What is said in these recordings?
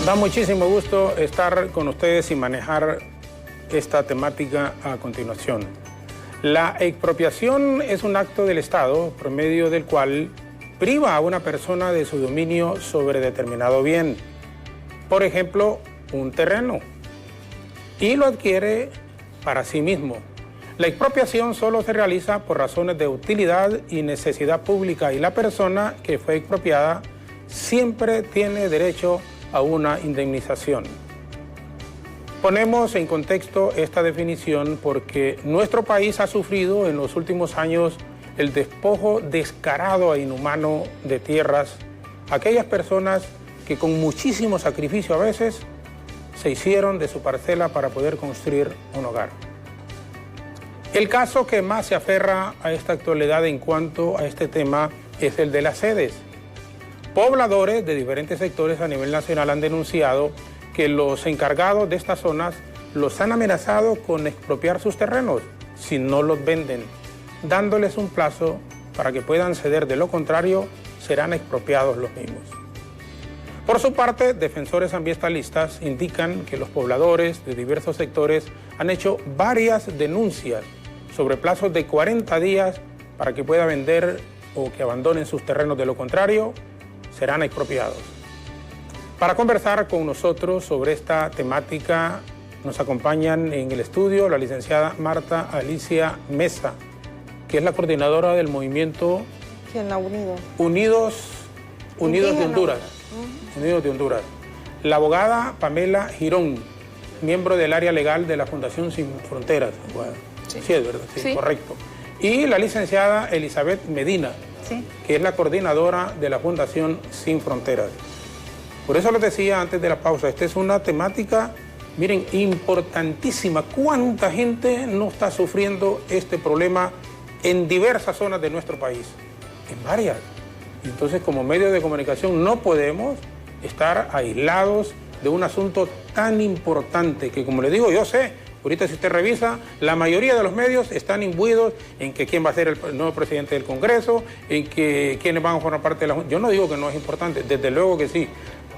Da muchísimo gusto estar con ustedes y manejar esta temática a continuación. La expropiación es un acto del Estado por medio del cual priva a una persona de su dominio sobre determinado bien. Por ejemplo, un terreno, y lo adquiere para sí mismo. La expropiación solo se realiza por razones de utilidad y necesidad pública, y la persona que fue expropiada siempre tiene derecho a una indemnización. Ponemos en contexto esta definición porque nuestro país ha sufrido en los últimos años el despojo descarado e inhumano de tierras a aquellas personas que con muchísimo sacrificio a veces se hicieron de su parcela para poder construir un hogar. El caso que más se aferra a esta actualidad en cuanto a este tema es el de las sedes. Pobladores de diferentes sectores a nivel nacional han denunciado que los encargados de estas zonas los han amenazado con expropiar sus terrenos si no los venden, dándoles un plazo para que puedan ceder, de lo contrario serán expropiados los mismos. Por su parte, defensores ambientalistas indican que los pobladores de diversos sectores han hecho varias denuncias sobre plazos de 40 días para que pueda vender o que abandonen sus terrenos, de lo contrario serán expropiados. Para conversar con nosotros sobre esta temática nos acompañan en el estudio la licenciada Marta Alicia Mesa, que es la coordinadora del movimiento Unidos de Honduras. Unidos de Honduras. La abogada Pamela Girón, miembro del área legal de la Fundación Sin Fronteras. Bueno, sí, es verdad, sí, correcto. Y la licenciada Elizabeth Medina, que es la coordinadora de la Fundación Sin Fronteras. Por eso les decía antes de la pausa, esta es una temática, miren, importantísima. ¿Cuánta gente no está sufriendo este problema en diversas zonas de nuestro país? En varias. Entonces, como medio de comunicación no podemos estar aislados de un asunto tan importante que, como le digo, yo sé, ahorita si usted revisa, la mayoría de los medios están imbuidos en que quién va a ser el nuevo presidente del Congreso, en que quiénes van a formar parte de la Junta. Yo no digo que no es importante, desde luego que sí,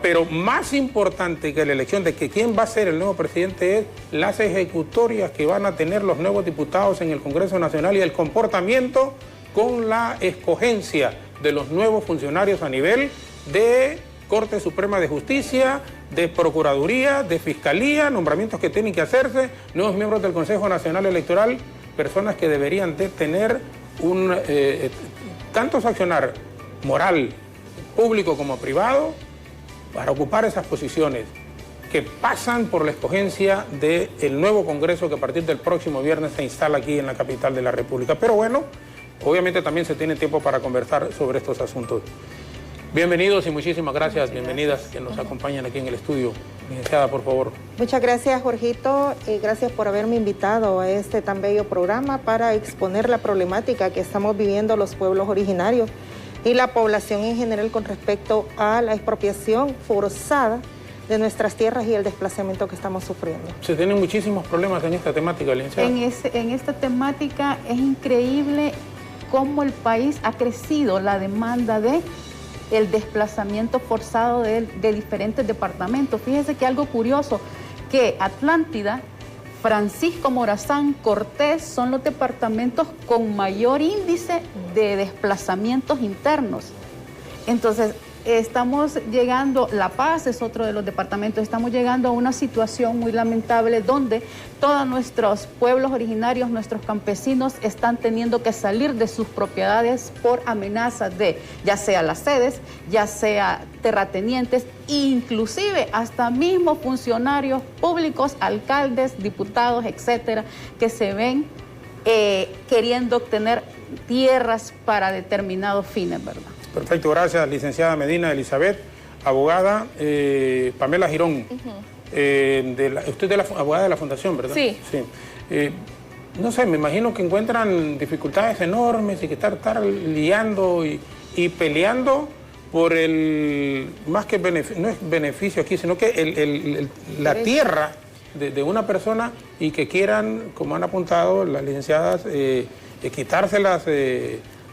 pero más importante que la elección de que quién va a ser el nuevo presidente es las ejecutorias que van a tener los nuevos diputados en el Congreso Nacional y el comportamiento con la escogencia de los nuevos funcionarios a nivel de Corte Suprema de Justicia, de Procuraduría, de Fiscalía, nombramientos que tienen que hacerse, nuevos miembros del Consejo Nacional Electoral, personas que deberían de tener un tanto su accionar moral, público como privado, para ocupar esas posiciones que pasan por la escogencia del nuevo Congreso que a partir del próximo viernes se instala aquí en la capital de la República. Pero bueno, obviamente también se tiene tiempo para conversar sobre estos asuntos. Bienvenidos y muchísimas gracias, bienvenidas que nos acompañan aquí en el estudio. Licenciada, por favor. Muchas gracias, Jorgito, y gracias por haberme invitado a este tan bello programa para exponer la problemática que estamos viviendo los pueblos originarios y la población en general con respecto a la expropiación forzada de nuestras tierras y el desplazamiento que estamos sufriendo. Se tienen muchísimos problemas en esta temática, licenciada. En esta temática es increíble cómo el país ha crecido la demanda de el desplazamiento forzado de diferentes departamentos. Fíjese que algo curioso, que Atlántida, Francisco Morazán, Cortés son los departamentos con mayor índice de desplazamientos internos. Entonces, estamos llegando, La Paz es otro de los departamentos, estamos llegando a una situación muy lamentable donde todos nuestros pueblos originarios, nuestros campesinos están teniendo que salir de sus propiedades por amenazas de ya sea las sedes, ya sea terratenientes, inclusive hasta mismos funcionarios públicos, alcaldes, diputados, etcétera, que se ven queriendo obtener tierras para determinados fines, ¿verdad? Perfecto, gracias, licenciada Medina Elizabeth. Abogada Pamela Girón, usted es la abogada de la Fundación, ¿verdad? Sí. No sé, me imagino que encuentran dificultades enormes y que estar liando y peleando por el, más que beneficio, no es beneficio aquí, sino que la tierra de una persona y que quieran, como han apuntado las licenciadas, quitárselas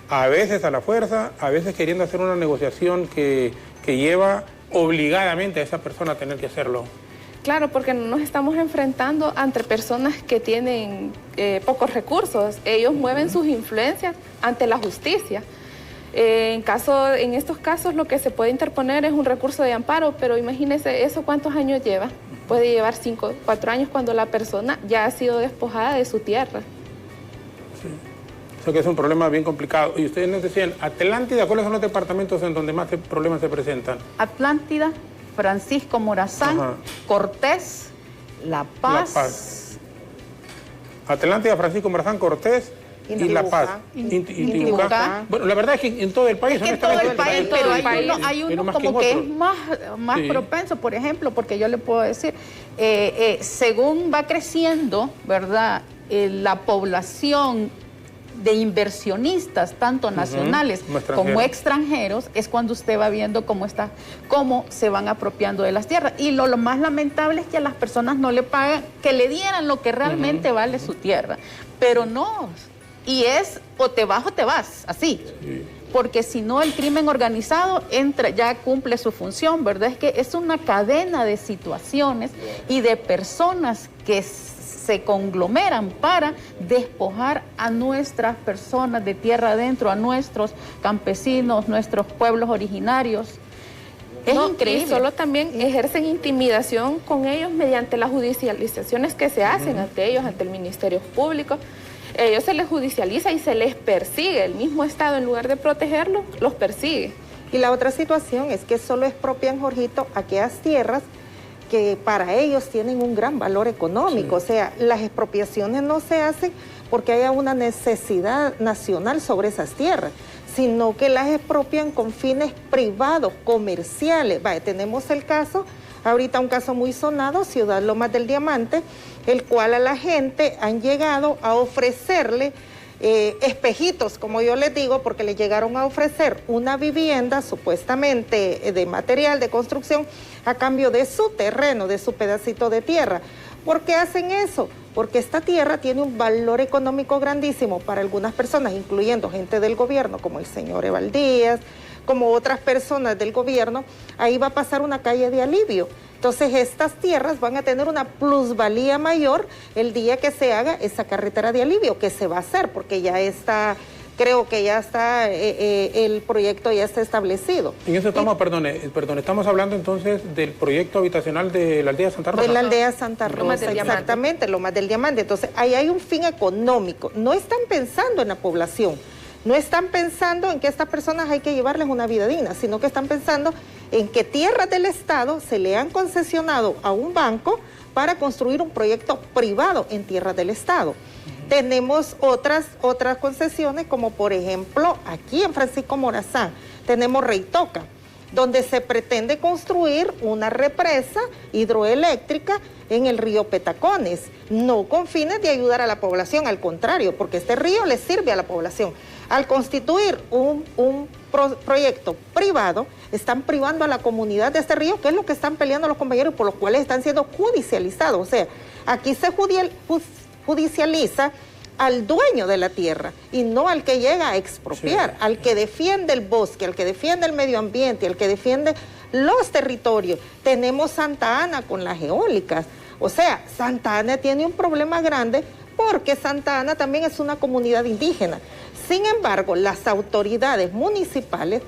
a veces a la fuerza, a veces queriendo hacer una negociación que lleva obligadamente a esa persona a tener que hacerlo? Claro, porque no nos estamos enfrentando ante personas que tienen pocos recursos. Ellos mueven sus influencias ante la justicia. En estos casos lo que se puede interponer es un recurso de amparo, pero imagínese eso cuántos años lleva. Puede llevar 5, 4 años cuando la persona ya ha sido despojada de su tierra. Sí. Eso que es un problema bien complicado. Y ustedes nos decían, Atlántida, ¿cuáles son los departamentos en donde más problemas se presentan? Atlántida, Francisco Morazán, Ajá. Cortés, La Paz. Atlántida, Francisco Morazán, Cortés y La Paz. Intibucá. Bueno, la verdad es que en todo el país... Es que en todo el país, pero hay uno como que es más sí, propenso, por ejemplo, porque yo le puedo decir, según va creciendo, ¿verdad?, la población de inversionistas, tanto nacionales como extranjeros, es cuando usted va viendo cómo se van apropiando de las tierras. Y lo más lamentable es que a las personas no le pagan, que le dieran lo que realmente vale su tierra. Pero no, y es o te vas, así. Sí. Porque si no, el crimen organizado ya cumple su función, ¿verdad? Es que es una cadena de situaciones y de personas que se conglomeran para despojar a nuestras personas de tierra adentro, a nuestros campesinos, nuestros pueblos originarios. Es increíble. Y solo también ejercen intimidación con ellos mediante las judicializaciones que se hacen ante ellos, ante el Ministerio Público. Ellos se les judicializa y se les persigue. El mismo Estado, en lugar de protegerlos, los persigue. Y la otra situación es que solo expropian, Jorgito, aquellas tierras que para ellos tienen un gran valor económico. Sí. O sea, las expropiaciones no se hacen porque haya una necesidad nacional sobre esas tierras, sino que las expropian con fines privados, comerciales. Tenemos el caso, ahorita un caso muy sonado, Ciudad Lomas del Diamante, el cual a la gente han llegado a ofrecerle espejitos, como yo les digo, porque le llegaron a ofrecer una vivienda supuestamente de material de construcción a cambio de su terreno, de su pedacito de tierra. ¿Por qué hacen eso? Porque esta tierra tiene un valor económico grandísimo para algunas personas, incluyendo gente del gobierno, como el señor Evaldías, como otras personas del gobierno. Ahí va a pasar una calle de alivio. Entonces estas tierras van a tener una plusvalía mayor el día que se haga esa carretera de alivio, que se va a hacer, porque ya está, creo que ya está, el proyecto ya está establecido. En eso estamos, perdón, estamos hablando entonces del proyecto habitacional de la aldea Santa Rosa. De la aldea Santa Rosa, exactamente, Lomas del Diamante. Entonces ahí hay un fin económico. No están pensando en la población. No están pensando en que a estas personas hay que llevarles una vida digna, sino que están pensando en que tierras del Estado se le han concesionado a un banco para construir un proyecto privado en tierras del Estado. Tenemos otras concesiones, como por ejemplo aquí en Francisco Morazán, tenemos Reitoca, donde se pretende construir una represa hidroeléctrica en el río Petacones, no con fines de ayudar a la población, al contrario, porque este río le sirve a la población. Al constituir un proyecto privado, están privando a la comunidad de este río, que es lo que están peleando los compañeros, por los cuales están siendo judicializados. O sea, aquí se judicializa al dueño de la tierra y no al que llega a expropiar, sí, al que defiende el bosque, al que defiende el medio ambiente, al que defiende los territorios. Tenemos Santa Ana con las eólicas. O sea, Santa Ana tiene un problema grande porque Santa Ana también es una comunidad indígena. Sin embargo, las autoridades municipales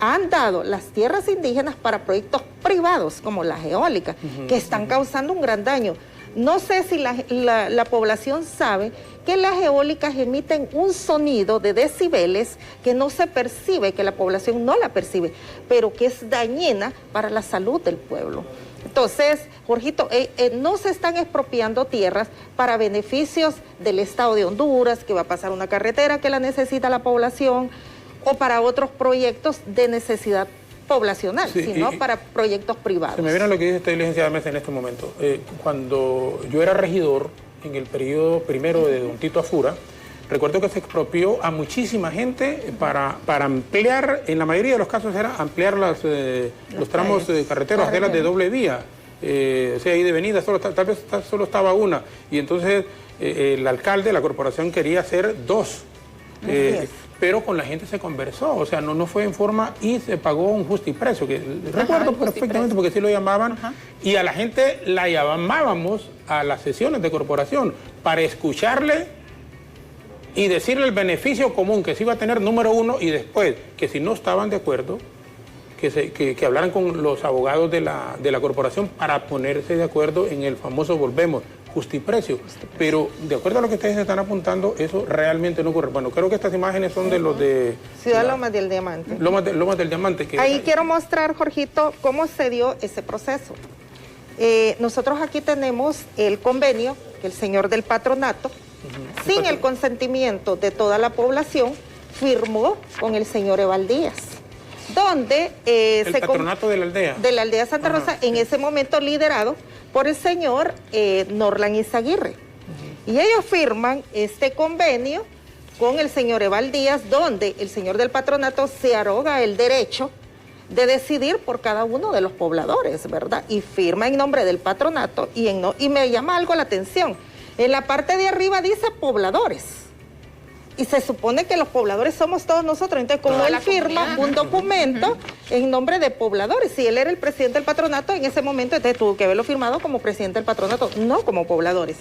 han dado las tierras indígenas para proyectos privados como las eólicas, que están causando un gran daño. No sé si la población sabe que las eólicas emiten un sonido de decibeles que no se percibe, que la población no la percibe, pero que es dañina para la salud del pueblo. Entonces, Jorgito, no se están expropiando tierras para beneficios del Estado de Honduras, que va a pasar una carretera que la necesita la población, o para otros proyectos de necesidad poblacional, sí, sino para proyectos privados. Se me viene lo que dice usted, licenciada Mesa, en este momento. Cuando yo era regidor, en el periodo primero de don Tito Afura, recuerdo que se expropió a muchísima gente para ampliar, en la mayoría de los casos era ampliar los tramos carreteros, hacerlas de doble vía. O sea, ahí de venida, tal vez solo estaba una. Y entonces el alcalde, la corporación quería hacer dos. pero con la gente se conversó, o sea, no fue en forma y se pagó un justiprecio, que recuerdo perfectamente porque sí lo llamaban, y a la gente la llamábamos a las sesiones de corporación para escucharle y decirle el beneficio común que se iba a tener, número uno, y después que si no estaban de acuerdo, que hablaran con los abogados de la corporación para ponerse de acuerdo en el famoso, volvemos, justiprecio. Pero de acuerdo a lo que ustedes están apuntando, eso realmente no ocurre. Bueno, creo que estas imágenes son de los de... Ciudad Lomas del Diamante. Lomas del Diamante. Ahí quiero mostrar, Jorgito, cómo se dio ese proceso. Nosotros aquí tenemos el convenio que el señor del patronato, sin el consentimiento de toda la población, firmó con el señor Evaldías, donde el patronato de la aldea. De la aldea Santa Rosa, en ese momento liderado por el señor Norlan Izaguirre. Y ellos firman este convenio con el señor Evaldías, donde el señor del patronato se arroga el derecho de decidir por cada uno de los pobladores, ¿verdad? Y firma en nombre del patronato y me llama algo la atención. En la parte de arriba dice pobladores. Y se supone que los pobladores somos todos nosotros. Entonces, como él firma un documento en nombre de pobladores, si él era el presidente del patronato, en ese momento entonces tuvo que haberlo firmado como presidente del patronato, no como pobladores.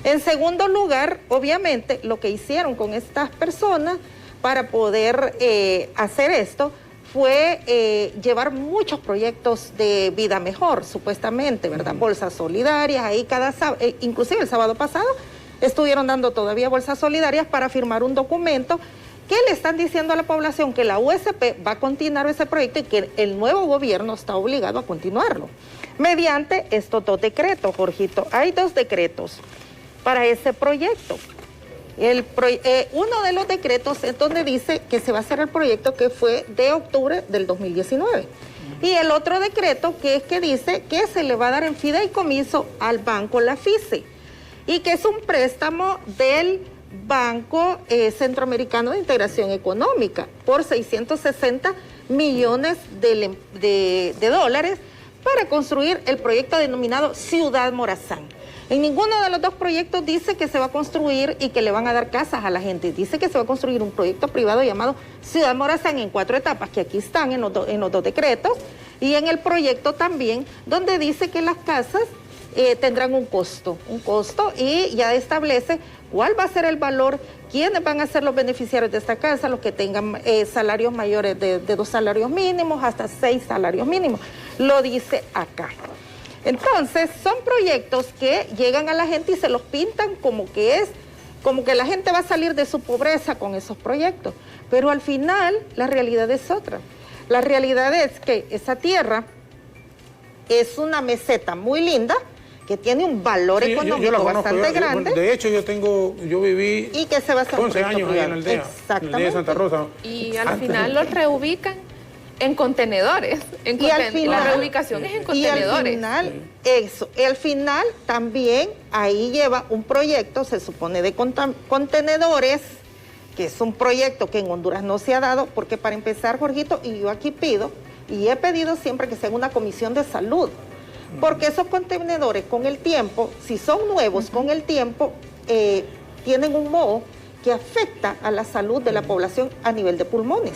En segundo lugar, obviamente, lo que hicieron con estas personas para poder hacer esto fue llevar muchos proyectos de vida mejor, supuestamente, ¿verdad? Bolsas solidarias, ahí cada sábado, inclusive el sábado pasado, estuvieron dando todavía bolsas solidarias para firmar un documento que le están diciendo a la población que la USP va a continuar ese proyecto y que el nuevo gobierno está obligado a continuarlo. Mediante estos dos decretos, Jorgito. Hay dos decretos para ese proyecto. Uno de los decretos es donde dice que se va a hacer el proyecto que fue de octubre del 2019. Y el otro decreto que dice que se le va a dar en fideicomiso al banco La FICE. Y que es un préstamo del Banco Centroamericano de Integración Económica por 660 millones de dólares para construir el proyecto denominado Ciudad Morazán. En ninguno de los dos proyectos dice que se va a construir y que le van a dar casas a la gente. Dice que se va a construir un proyecto privado llamado Ciudad Morazán en 4 etapas, que aquí están en los dos decretos, y en el proyecto también, donde dice que las casas tendrán un costo y ya establece cuál va a ser el valor, quiénes van a ser los beneficiarios de esta casa, los que tengan salarios mayores de 2 salarios mínimos hasta 6 salarios mínimos. Lo dice acá. Entonces, son proyectos que llegan a la gente y se los pintan como que la gente va a salir de su pobreza con esos proyectos. Pero al final, la realidad es otra. La realidad es que esa tierra es una meseta muy linda, que tiene un valor económico bastante grande. De hecho, yo viví y que se va a hacer 11 años ahí en la aldea, de Santa Rosa. Y al final los reubican en contenedores. La reubicación es en contenedores. Y al final también ahí lleva un proyecto, se supone, de contenedores, que es un proyecto que en Honduras no se ha dado, porque para empezar, Jorgito, y yo aquí pido, y he pedido siempre que sea una comisión de salud, porque esos contenedores con el tiempo, si son nuevos con el tiempo, tienen un moho que afecta a la salud de la población a nivel de pulmones.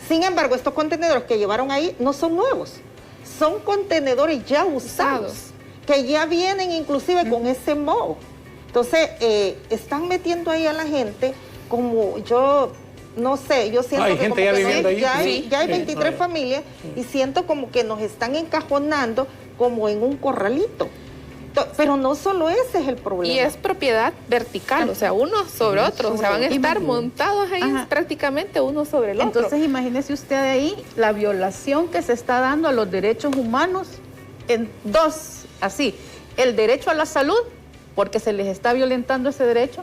Sin embargo, estos contenedores que llevaron ahí no son nuevos, son contenedores ya usados, que ya vienen inclusive con ese moho. Entonces, están metiendo ahí a la gente como yo... No sé, yo siento que gente ya hay 23 familias y siento como que nos están encajonando como en un corralito. Pero no solo ese es el problema. Y es propiedad vertical, o sea, uno sobre otro. O sea, van a estar montados ahí prácticamente uno sobre el otro. Entonces, imagínese usted ahí la violación que se está dando a los derechos humanos en dos, así. El derecho a la salud, porque se les está violentando ese derecho,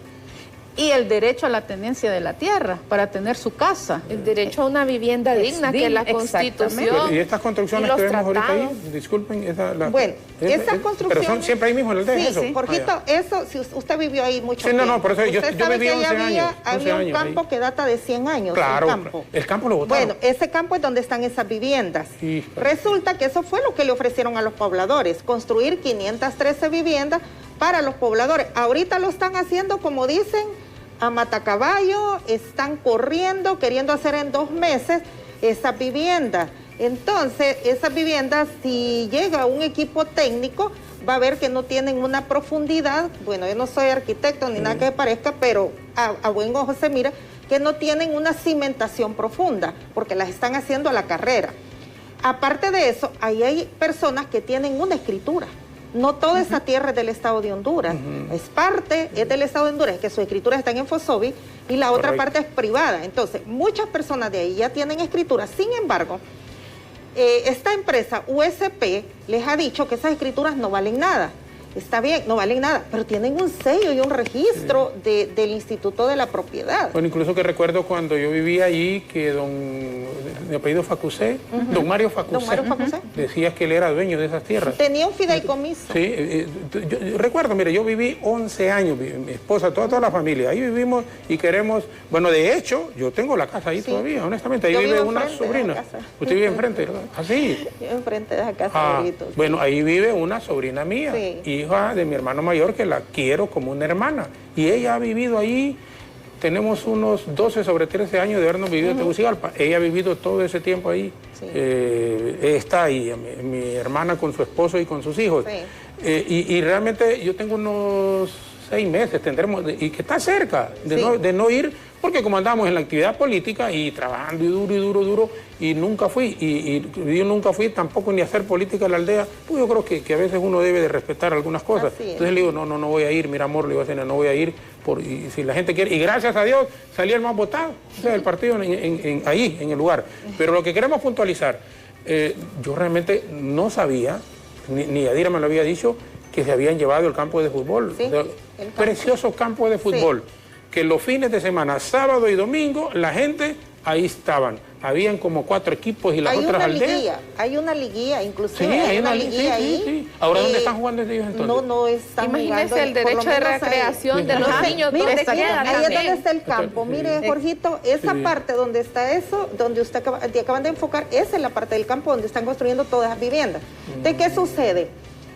y el derecho a la tenencia de la tierra para tener su casa. El derecho a una vivienda digna, que es la Constitución. ¿Y estas construcciones que vemos ahorita ahí? Disculpen. Esas construcciones... Pero son siempre ahí mismo en el aldea, eso. Sí, Jorgito, eso, si usted vivió ahí mucho tiempo. No, por eso yo viví 11 años. Había un campo ahí que data de 100 años. Claro, el campo lo botaron. Bueno, ese campo es donde están esas viviendas. Sí, resulta que eso fue lo que le ofrecieron a los pobladores, construir 513 viviendas para los pobladores. Ahorita lo están haciendo, como dicen, a matacaballo, están corriendo, queriendo hacer en 2 meses esas viviendas. Entonces, esas viviendas, si llega un equipo técnico, va a ver que no tienen una profundidad. Bueno, yo no soy arquitecto ni nada que me parezca, pero a buen ojo se mira que no tienen una cimentación profunda, porque las están haciendo a la carrera. Aparte de eso, ahí hay personas que tienen una escritura. No toda esa tierra es del Estado de Honduras. Es del Estado de Honduras, que sus escrituras están en Fosobi, y la otra parte es privada. Entonces, muchas personas de ahí ya tienen escrituras. Sin embargo, esta empresa USP les ha dicho que esas escrituras no valen nada. Está bien, no valen nada, pero tienen un sello y un registro del Instituto de la Propiedad. Bueno, incluso que recuerdo cuando yo vivía allí que de apellido Facusé, don Mario Facusé, decía que él era dueño de esas tierras. Tenía un fideicomiso. Sí, yo recuerdo, mire, yo viví 11 años, mi esposa, toda la familia, ahí vivimos y queremos, bueno, de hecho, yo tengo la casa ahí todavía, honestamente, ahí vive una sobrina. Usted vive enfrente, ¿verdad? Así. Yo enfrente de la casa. Bueno, ahí vive una sobrina mía, hija de mi hermano mayor, que la quiero como una hermana, y ella ha vivido ahí. Tenemos unos 12 sobre 13 años de habernos vivido en Tegucigalpa. Ella ha vivido todo ese tiempo ahí. Sí. Está ahí, mi hermana con su esposo y con sus hijos. Sí. Y realmente yo tengo unos 6 meses, tendremos, y que está cerca de no ir, porque como andamos en la actividad política y trabajando y duro, y nunca fui, y yo nunca fui tampoco ni a hacer política en la aldea, pues yo creo que a veces uno debe de respetar algunas cosas. Entonces le digo, no voy a ir, mira amor, le digo a Cena, no voy a ir, y si la gente quiere, y gracias a Dios salí el más votado, o sea, el partido ahí, en el lugar. Pero lo que queremos puntualizar, yo realmente no sabía, ni Adira me lo había dicho, que se habían llevado el campo de fútbol, precioso campo de fútbol, que los fines de semana, sábado y domingo, la gente ahí estaban. Habían como 4 equipos y las otras aldeas. Hay una liguilla, inclusive. Sí, hay una liguilla ahí. Sí. Ahora, ¿dónde están jugando ellos entonces? No están jugando. Imagínese el derecho de recreación de los niños. Mire, ahí es donde está el campo. Mire, Jorgito, esa parte donde está eso, donde usted acaban de enfocar, esa es la parte del campo donde están construyendo todas las viviendas. ¿De qué sucede?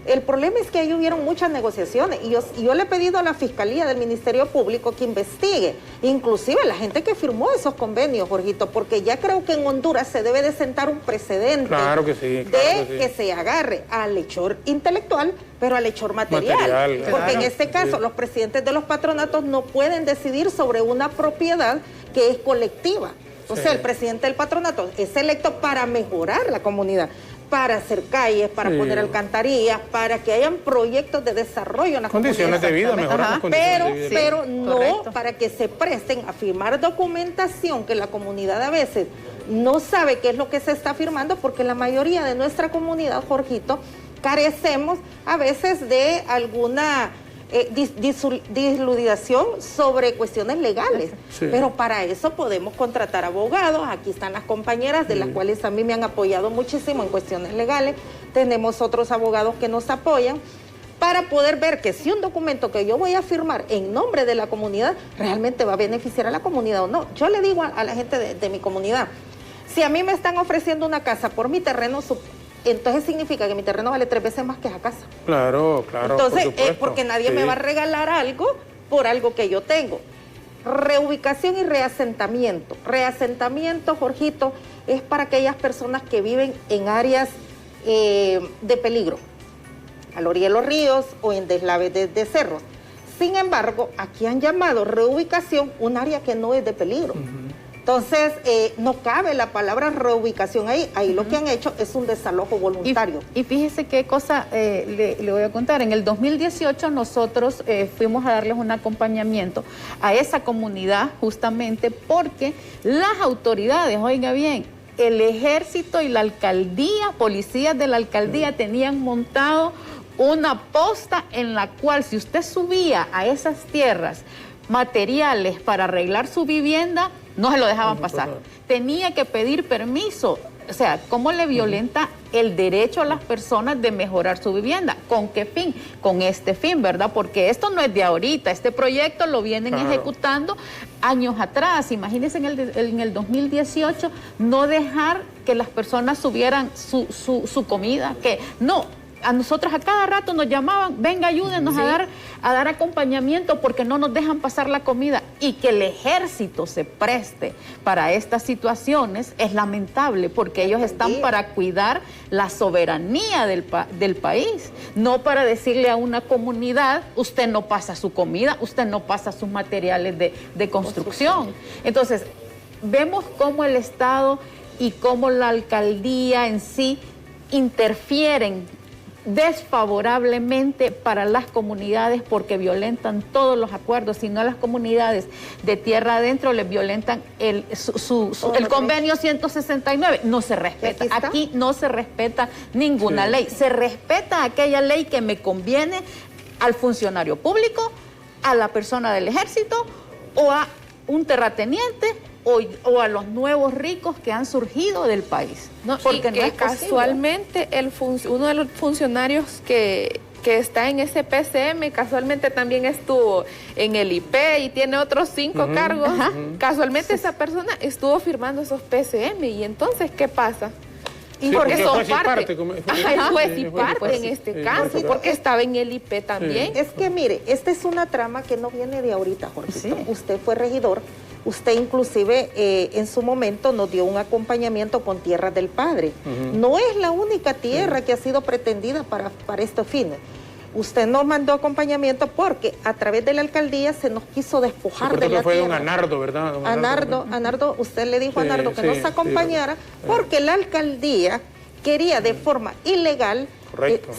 El problema es que ahí hubieron muchas negociaciones y yo le he pedido a la Fiscalía del Ministerio Público que investigue, inclusive la gente que firmó esos convenios, Jorgito, porque ya creo que en Honduras se debe de sentar un precedente. Claro que sí, que se agarre al hechor intelectual, pero al hechor material. Porque en este caso los presidentes de los patronatos no pueden decidir sobre una propiedad que es colectiva. O sea, el presidente del patronato es electo para mejorar la comunidad, para hacer calles, para poner alcantarillas, para que hayan proyectos de desarrollo en las condiciones de vida, mejorar las condiciones de vida. Pero no para que se presten a firmar documentación que la comunidad a veces no sabe qué es lo que se está firmando, porque la mayoría de nuestra comunidad, Jorgito, carecemos a veces de alguna dislucidación sobre cuestiones legales, pero para eso podemos contratar abogados. Aquí están las compañeras de las cuales a mí me han apoyado muchísimo en cuestiones legales, tenemos otros abogados que nos apoyan para poder ver que si un documento que yo voy a firmar en nombre de la comunidad realmente va a beneficiar a la comunidad o no. Yo le digo a la gente de mi comunidad, si a mí me están ofreciendo una casa por mi terreno, entonces significa que mi terreno vale 3 veces más que esa casa. Claro. Entonces, porque nadie me va a regalar algo por algo que yo tengo. Reubicación y reasentamiento. Reasentamiento, Jorgito, es para aquellas personas que viven en áreas de peligro, a la orilla de los ríos o en deslaves de cerros. Sin embargo, aquí han llamado reubicación un área que no es de peligro. Entonces, no cabe la palabra reubicación ahí. Ahí lo que han hecho es un desalojo voluntario. Y fíjese qué cosa le voy a contar. En el 2018 nosotros fuimos a darles un acompañamiento a esa comunidad justamente porque las autoridades, oiga bien, el ejército y la alcaldía, policías de la alcaldía tenían montado una posta en la cual si usted subía a esas tierras materiales para arreglar su vivienda, no se lo dejaban pasar. Tenía que pedir permiso. O sea, ¿cómo le violenta el derecho a las personas de mejorar su vivienda? ¿Con qué fin? Con este fin, ¿verdad? Porque esto no es de ahorita. Este proyecto lo vienen ejecutando años atrás. Imagínense en el 2018 no dejar que las personas subieran su comida. Que no. A nosotros a cada rato nos llamaban, venga, ayúdenos a dar acompañamiento porque no nos dejan pasar la comida. Y que el ejército se preste para estas situaciones es lamentable, porque ellos están para cuidar la soberanía del país, no para decirle a una comunidad, usted no pasa su comida, usted no pasa sus materiales de construcción. Entonces, vemos cómo el Estado y cómo la alcaldía en sí interfieren desfavorablemente para las comunidades porque violentan todos los acuerdos, si no a las comunidades de tierra adentro les violentan el convenio 169, no se respeta, aquí no se respeta ninguna ley, se respeta aquella ley que me conviene al funcionario público, a la persona del ejército o a un terrateniente o a los nuevos ricos que han surgido del país. Porque no es casualmente uno de los funcionarios que está en ese PCM, casualmente también estuvo en el IP y tiene otros 5 cargos. Casualmente esa persona estuvo firmando esos PCM. ¿Y entonces qué pasa? Sí, porque son parte en este caso, porque estaba en el IP también. Es que mire, esta es una trama que no viene de ahorita, Jorge. Usted fue regidor, usted inclusive en su momento nos dio un acompañamiento con Tierras del Padre. No es la única tierra que ha sido pretendida para estos fines. Usted nos mandó acompañamiento porque a través de la alcaldía se nos quiso despojar de la fue tierra. Don Anardo, ¿verdad? Don Anardo, usted le dijo a Anardo que nos acompañara porque la alcaldía quería de forma ilegal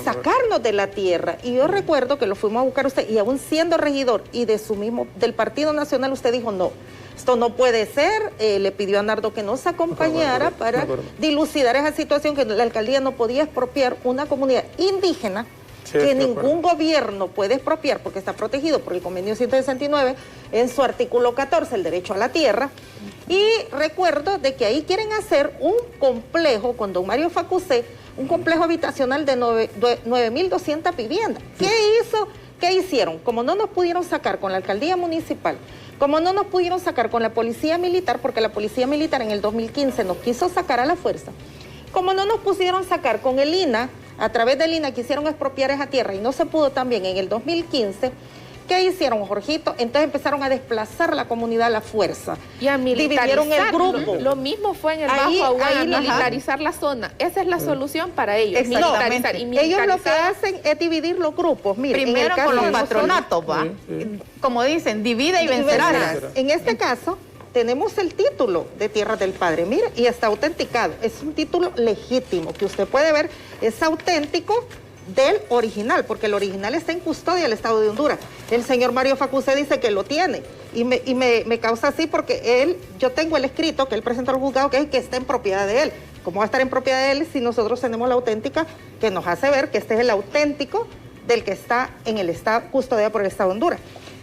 sacarnos de la tierra. Y yo recuerdo que lo fuimos a buscar usted y aún siendo regidor y del Partido Nacional, usted dijo no. Esto no puede ser, le pidió a Nardo que nos acompañara para dilucidar esa situación, que la alcaldía no podía expropiar una comunidad indígena que ningún gobierno puede expropiar porque está protegido por el convenio 169 en su artículo 14, el derecho a la tierra. Y recuerdo de que ahí quieren hacer un complejo con don Mario Facusé, un complejo habitacional de 9.200 viviendas. ¿Qué hicieron? Como no nos pudieron sacar con la alcaldía municipal, como no nos pudieron sacar con la policía militar, porque la policía militar en el 2015 nos quiso sacar a la fuerza, como no nos pudieron sacar con el INA, a través del INA quisieron expropiar esa tierra y no se pudo también en el 2015, ¿qué hicieron, Jorgito? Entonces empezaron a desplazar la comunidad a la fuerza. Y a militarizar. Dividieron el grupo. Lo mismo fue en el Bajo Aguán, militarizar la zona. Esa es la solución para ellos. Militarizar. Ellos lo que hacen es dividir los grupos. Mire, primero con los patronatos, como dicen, divide y vencerás. En este caso, tenemos el título de Tierras del Padre, mire, y está autenticado. Es un título legítimo, que usted puede ver, es auténtico del original, porque el original está en custodia del Estado de Honduras. El señor Mario Facusé dice que lo tiene, y me causa así porque yo tengo el escrito que él presentó al juzgado, que es que está en propiedad de él. ¿Cómo va a estar en propiedad de él si nosotros tenemos la auténtica que nos hace ver que este es el auténtico del que está en el Estado, custodiado por el Estado de Honduras?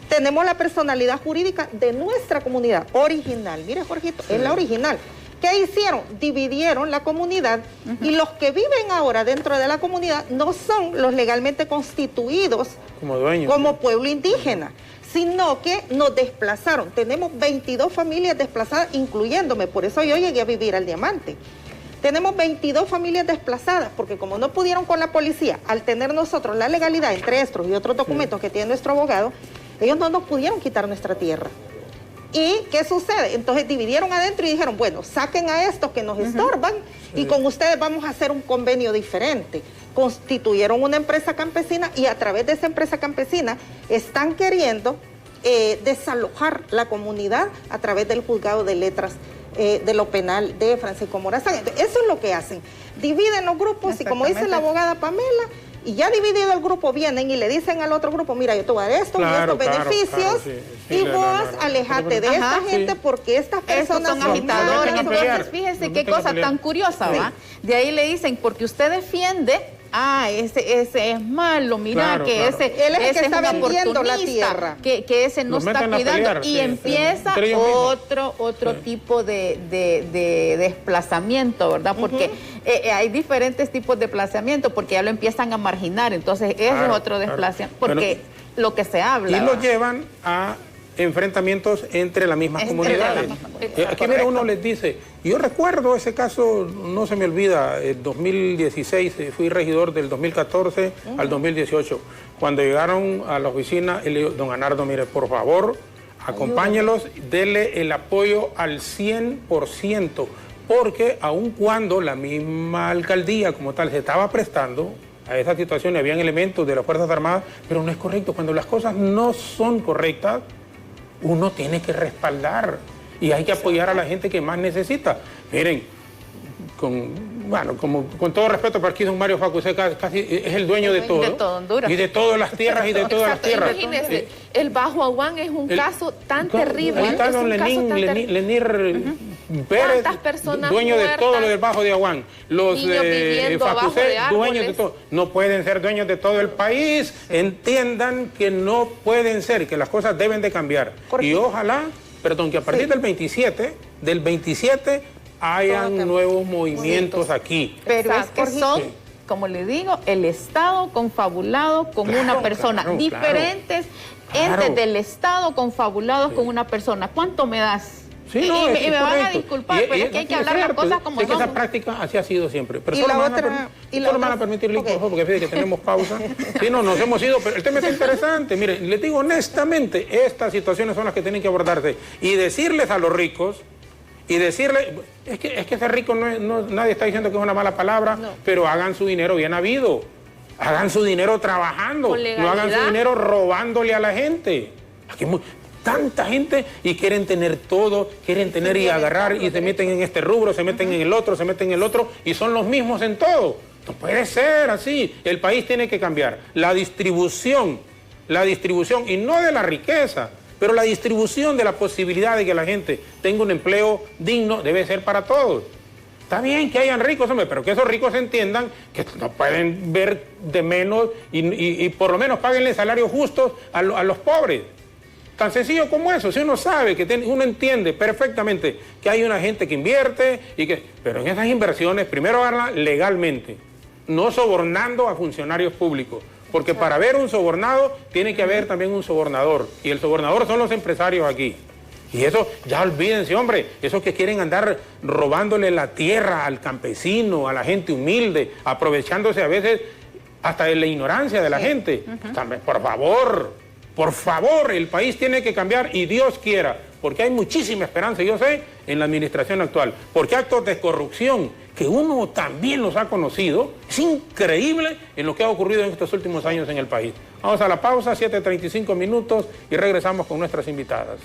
Tenemos la personalidad jurídica de nuestra comunidad original. Mire, Jorgito, es la original. ¿Qué hicieron? Dividieron la comunidad y los que viven ahora dentro de la comunidad no son los legalmente constituidos como dueños, como pueblo indígena, sino que nos desplazaron. Tenemos 22 familias desplazadas, incluyéndome, por eso yo llegué a vivir al Diamante. Tenemos 22 familias desplazadas, porque como no pudieron con la policía, al tener nosotros la legalidad entre estos y otros documentos que tiene nuestro abogado, ellos no nos pudieron quitar nuestra tierra. ¿Y qué sucede? Entonces dividieron adentro y dijeron, bueno, saquen a estos que nos estorban y con ustedes vamos a hacer un convenio diferente. Constituyeron una empresa campesina y a través de esa empresa campesina están queriendo desalojar la comunidad a través del juzgado de letras de lo penal de Francisco Morazán. Entonces, eso es lo que hacen. Dividen los grupos y como dice la abogada Pamela, y ya dividido el grupo, vienen y le dicen al otro grupo, mira, yo te voy a dar esto y estos beneficios, y vos alejate de esta gente porque estas personas son agitadores. Entonces, fíjese qué cosa tan curiosa, ¿va? De ahí le dicen, porque usted defiende, ese es malo, mira, que ese es que está vendiendo la tierra, que ese no está cuidando, y empieza otro tipo de desplazamiento, ¿verdad? Porque hay diferentes tipos de desplazamiento, porque ya lo empiezan a marginar, entonces ese es otro desplazamiento, porque lo que se habla. Y lo llevan a enfrentamientos entre las mismas comunidades. Aquí mira, uno les dice, yo recuerdo ese caso, no se me olvida, el 2016, fui regidor del 2014 al 2018. Cuando llegaron a la oficina, él dijo, don Anardo, mire, por favor, acompáñelos, dele el apoyo al 100%, porque aun cuando la misma alcaldía como tal se estaba prestando a esa situación y habían elementos de las Fuerzas Armadas, pero no es correcto. Cuando las cosas no son correctas, uno tiene que respaldar y hay que apoyar a la gente que más necesita. Miren, con todo respeto, pero aquí don Mario Facusé casi es el dueño de todo. De todo Honduras. Y de todas las tierras y de todas las tierras. Imagínese, el Bajo Aguán es un caso tan terrible. Ahí está don Lenir Pérez, dueño de todo lo del Bajo de Aguán. Los Facusé, dueños de todo. No pueden ser dueños de todo el país. Entiendan que no pueden ser, que las cosas deben de cambiar. Y ojalá, que a partir del 27 hayan nuevos movimientos aquí. Pero es que son, como le digo, el Estado confabulado con una persona. Diferentes entes del Estado confabulados con una persona. ¿Cuánto me das? Sí, no, y me van a disculpar, pero es que hay que hablar las cosas como son. Esa práctica así ha sido siempre. Pero solo me van a permitir, por favor, porque fíjate que tenemos pausa. Sí, no, nos hemos ido, pero el tema es interesante. Mire, les digo honestamente, estas situaciones son las que tienen que abordarse. Y decirles a los ricos, es que ser rico nadie está diciendo que es una mala palabra, pero hagan su dinero bien habido. Hagan su dinero trabajando, no hagan su dinero robándole a la gente. Aquí tanta gente y quieren tener todo, quieren tener y agarrar y se meten en este rubro, se meten en el otro, se meten en el otro y son los mismos en todo. No puede ser así. El país tiene que cambiar. La distribución y no de la riqueza, pero la distribución de la posibilidad de que la gente tenga un empleo digno debe ser para todos. Está bien que hayan ricos, hombre, pero que esos ricos entiendan que no pueden ver de menos y por lo menos páguenle salarios justos a los pobres. Tan sencillo como eso. Si uno sabe, uno entiende perfectamente que hay una gente que invierte, pero en esas inversiones primero haganlas legalmente, no sobornando a funcionarios públicos. Porque para haber un sobornado tiene que haber también un sobornador. Y el sobornador son los empresarios aquí. Y eso, ya olvídense, hombre, esos que quieren andar robándole la tierra al campesino, a la gente humilde, aprovechándose a veces hasta de la ignorancia de la gente. También, por favor, el país tiene que cambiar y Dios quiera, porque hay muchísima esperanza, yo sé, en la administración actual. Porque actos de corrupción, que uno también los ha conocido, es increíble en lo que ha ocurrido en estos últimos años en el país. Vamos a la pausa, 7:35 minutos, y regresamos con nuestras invitadas.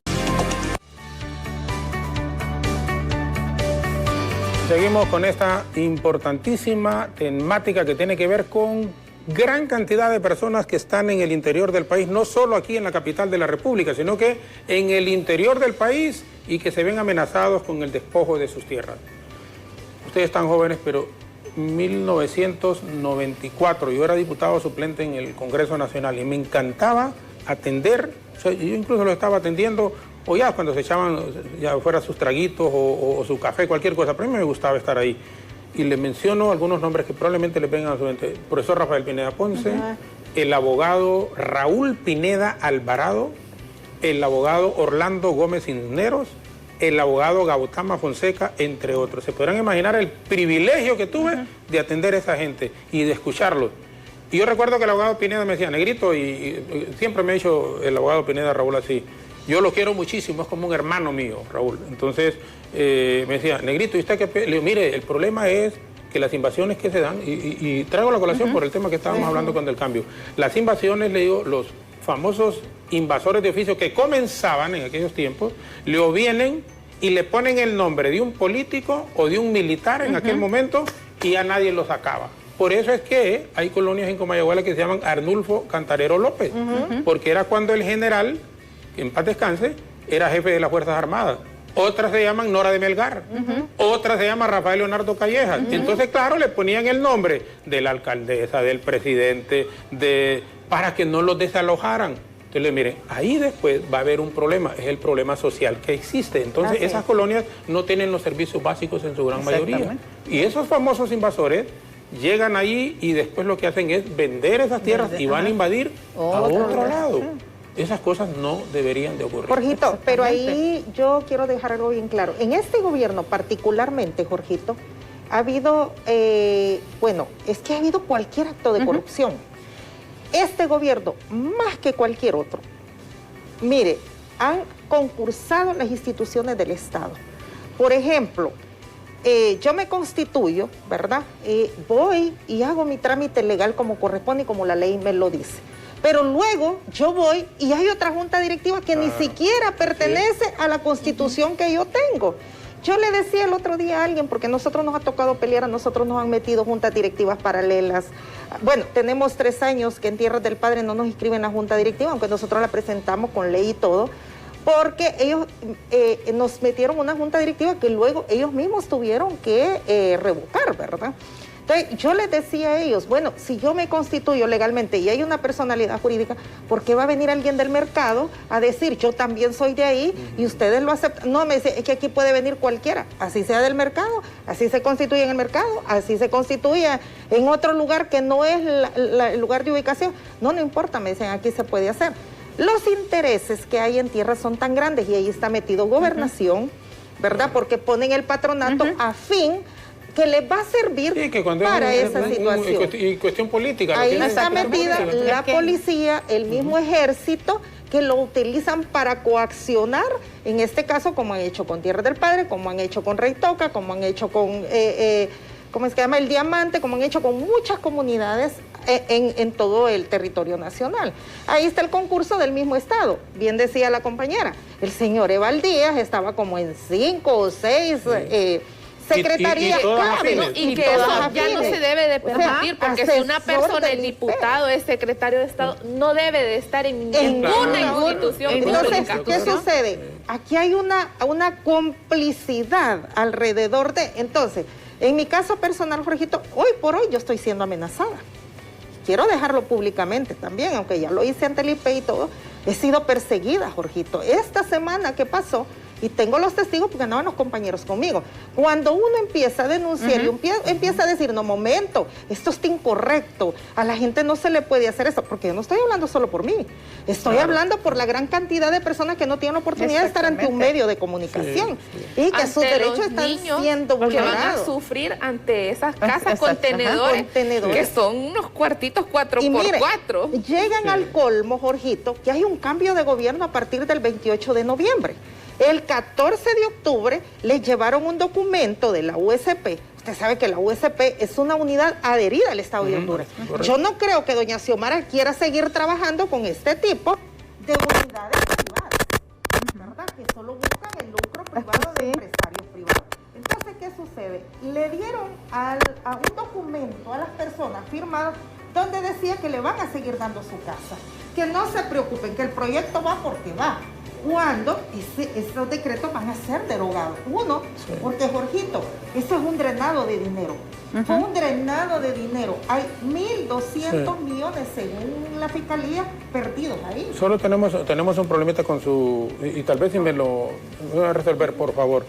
Seguimos con esta importantísima temática que tiene que ver con gran cantidad de personas que están en el interior del país, no solo aquí en la capital de la República, sino que en el interior del país y que se ven amenazados con el despojo de sus tierras. Ustedes están jóvenes, pero 1994 yo era diputado suplente en el Congreso Nacional y me encantaba atender, yo incluso lo estaba atendiendo, o ya cuando se echaban, ya fuera sus traguitos o su café, cualquier cosa, pero a mí me gustaba estar ahí. Y le menciono algunos nombres que probablemente le vengan a su mente. El profesor Rafael Pineda Ponce, el abogado Raúl Pineda Alvarado, el abogado Orlando Gómez Cisneros, el abogado Gautama Fonseca, entre otros. Se podrán imaginar el privilegio que tuve de atender a esa gente y de escucharlos. Y yo recuerdo que el abogado Pineda me decía, Negrito, y siempre me ha dicho el abogado Pineda Raúl así, yo lo quiero muchísimo, es como un hermano mío, Raúl. Entonces me decía, Negrito, ¿y usted qué? Le digo, mire, el problema es que las invasiones que se dan, y traigo la colación por el tema que estábamos hablando con el cambio, las invasiones, le digo, los famosos invasores de oficio que comenzaban en aquellos tiempos, luego vienen y le ponen el nombre de un político o de un militar en aquel momento y a nadie lo sacaba. Por eso es que hay colonias en Comayagüela que se llaman Arnulfo Cantarero López, porque era cuando el general, que en paz descanse, era jefe de las Fuerzas Armadas. Otras se llaman Nora de Melgar, otras se llama Rafael Leonardo Callejas. Entonces, claro, le ponían el nombre de la alcaldesa, del presidente, para que no los desalojaran. Entonces, miren, ahí después va a haber un problema, es el problema social que existe. Entonces, esas colonias no tienen los servicios básicos en su gran mayoría. Y esos famosos invasores llegan allí y después lo que hacen es vender esas tierras y van a invadir a otro lado. Esas cosas no deberían de ocurrir. Jorgito, pero ahí yo quiero dejar algo bien claro. En este gobierno particularmente, Jorgito, ha habido, bueno, es que ha habido cualquier acto de corrupción. Este gobierno, más que cualquier otro, mire, han concursado las instituciones del Estado. Por ejemplo, yo me constituyo, ¿verdad? Voy y hago mi trámite legal como corresponde y como la ley me lo dice. Pero luego yo voy y hay otra junta directiva que ni siquiera pertenece a la constitución que yo tengo. Yo le decía el otro día a alguien, porque a nosotros nos ha tocado pelear, a nosotros nos han metido juntas directivas paralelas. Bueno, tenemos 3 años que en Tierras del Padre no nos inscriben en la junta directiva, aunque nosotros la presentamos con ley y todo, porque ellos nos metieron una junta directiva que luego ellos mismos tuvieron que revocar, ¿verdad? Entonces, yo les decía a ellos, bueno, si yo me constituyo legalmente y hay una personalidad jurídica, ¿por qué va a venir alguien del mercado a decir, yo también soy de ahí y ustedes lo aceptan? No, me dice, es que aquí puede venir cualquiera, así sea del mercado, así se constituye en el mercado, así se constituye en otro lugar que no es el lugar de ubicación. No, no importa, me dicen, aquí se puede hacer. Los intereses que hay en tierra son tan grandes y ahí está metido gobernación, ¿verdad? Porque ponen el patronato a fin que les va a servir para esa situación. Y cuestión política. Ahí está metida la policía, el mismo ejército, que lo utilizan para coaccionar, en este caso, como han hecho con Tierras del Padre, como han hecho con Rey Toca, como han hecho con, ¿cómo es que se llama? El Diamante, como han hecho con muchas comunidades en todo el territorio nacional. Ahí está el concurso del mismo estado. Bien decía la compañera, el señor Eval Díaz estaba como en 5 o 6... secretaría, y que eso ya no se debe de permitir, porque si una persona, el diputado, es secretario de Estado, no debe de estar en ninguna institución pública. Entonces, ¿qué sucede? Aquí hay una complicidad alrededor de... Entonces, en mi caso personal, Jorgito, hoy por hoy yo estoy siendo amenazada. Quiero dejarlo públicamente también, aunque ya lo hice ante el IP y todo, he sido perseguida, Jorgito. Esta semana que pasó, y tengo los testigos porque andaban los compañeros conmigo. Cuando uno empieza a denunciar y empieza a decir, no, momento, esto está incorrecto, a la gente no se le puede hacer eso, porque yo no estoy hablando solo por mí, estoy hablando por la gran cantidad de personas que no tienen la oportunidad de estar ante un medio de comunicación y que sus derechos están siendo vulnerados. Que van a sufrir ante esas casas contenedores, que son unos cuartitos 4x4. Llegan al colmo, Jorgito, que hay un cambio de gobierno a partir del 28 de noviembre. El 14 de octubre les llevaron un documento de la USP. Usted sabe que la USP es una unidad adherida al Estado de Honduras. Yo no creo que doña Xiomara quiera seguir trabajando con este tipo de unidades privadas, ¿verdad? Que solo buscan el lucro privado de empresarios privados. Entonces, ¿qué sucede? Le dieron a un documento a las personas firmado donde decía que le van a seguir dando su casa. Que no se preocupen, que el proyecto va porque va. Cuando esos decretos van a ser derogados. Uno, porque Jorgito, eso es un drenado de dinero. Fue un drenado de dinero. Hay 1.200 millones, según la Fiscalía, perdidos ahí. Solo tenemos un problemita con su... Y tal vez si me lo voy a resolver, por favor.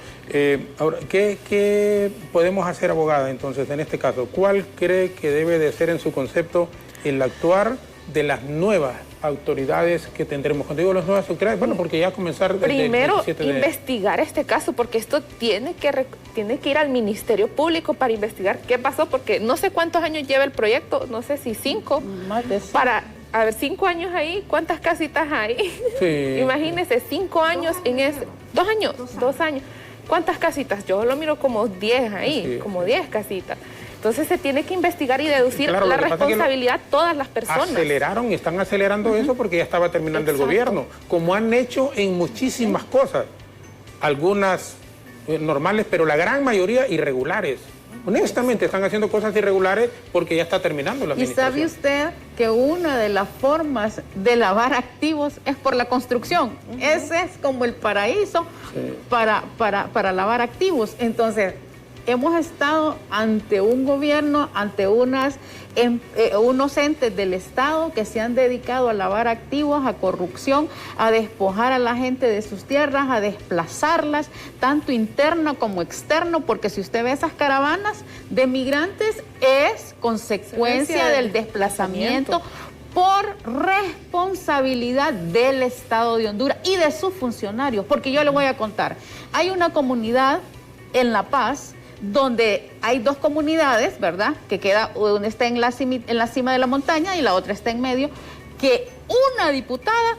Ahora, ¿qué podemos hacer, abogada, entonces, en este caso? ¿Cuál cree que debe de ser en su concepto el actuar de las nuevas autoridades que tendremos? Cuando digo las nuevas autoridades, bueno, porque ya comenzar... Primero, investigar este caso, porque esto tiene que ir al Ministerio Público para investigar qué pasó, porque no sé cuántos años lleva el proyecto, no sé si 5, más de 5. Para, a ver, 5 años ahí, ¿cuántas casitas hay? Sí. Imagínense, 5 años en ese... 2 años, 2 años. ¿Cuántas casitas? Yo lo miro como 10 ahí, como 10 casitas. Entonces se tiene que investigar y deducir la responsabilidad de todas las personas. Aceleraron y están acelerando eso porque ya estaba terminando el gobierno, como han hecho en muchísimas cosas. Algunas normales, pero la gran mayoría irregulares. Honestamente, están haciendo cosas irregulares porque ya está terminando la administración. ¿Y sabe usted que una de las formas de lavar activos es por la construcción? Ese es como el paraíso para lavar activos. Entonces, hemos estado ante un gobierno, ante unos entes del Estado que se han dedicado a lavar activos, a corrupción, a despojar a la gente de sus tierras, a desplazarlas, tanto interno como externo, porque si usted ve esas caravanas de migrantes, es consecuencia del desplazamiento por responsabilidad del Estado de Honduras y de sus funcionarios, porque yo le voy a contar, hay una comunidad en La Paz donde hay dos comunidades, ¿verdad? Que queda, una está en la cima de la montaña y la otra está en medio, que una diputada